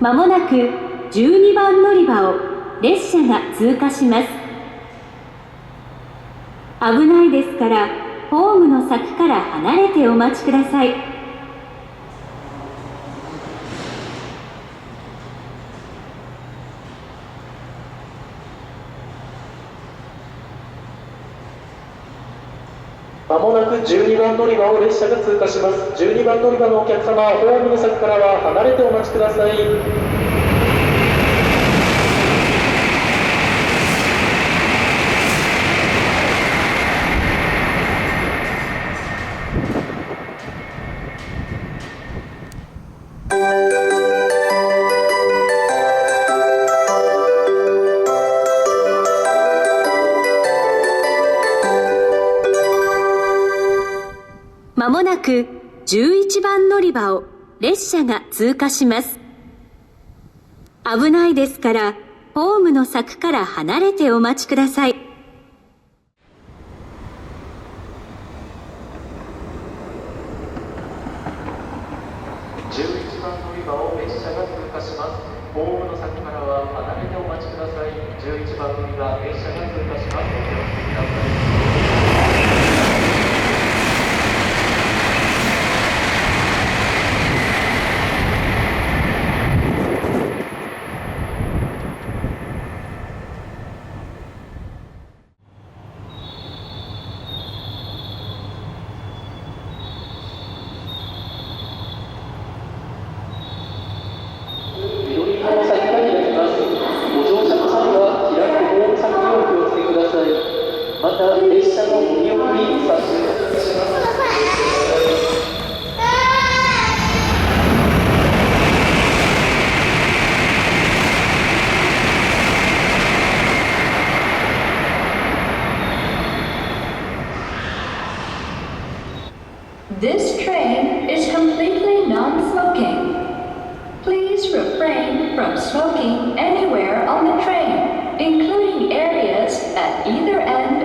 まもなく12番乗り場を列車が通過します。危ないですからホームの柵から離れてお待ちください。まもなく12番乗り場を列車が通過します。12番乗り場のお客様、ホームの柵からは離れてお待ちください。まもなく11番乗り場を列車が通過します。危ないですからホームの柵から離れてお待ちください。11番乗り場を列車が通過します。ホームの柵からは離れてお待ちください。11番乗り場、列車が通過します。お気をつけください。また列車の乗り送りさせていただきます。This train is completely non-smoking. Please refrain from smoking anywhere on the train, including areas at either end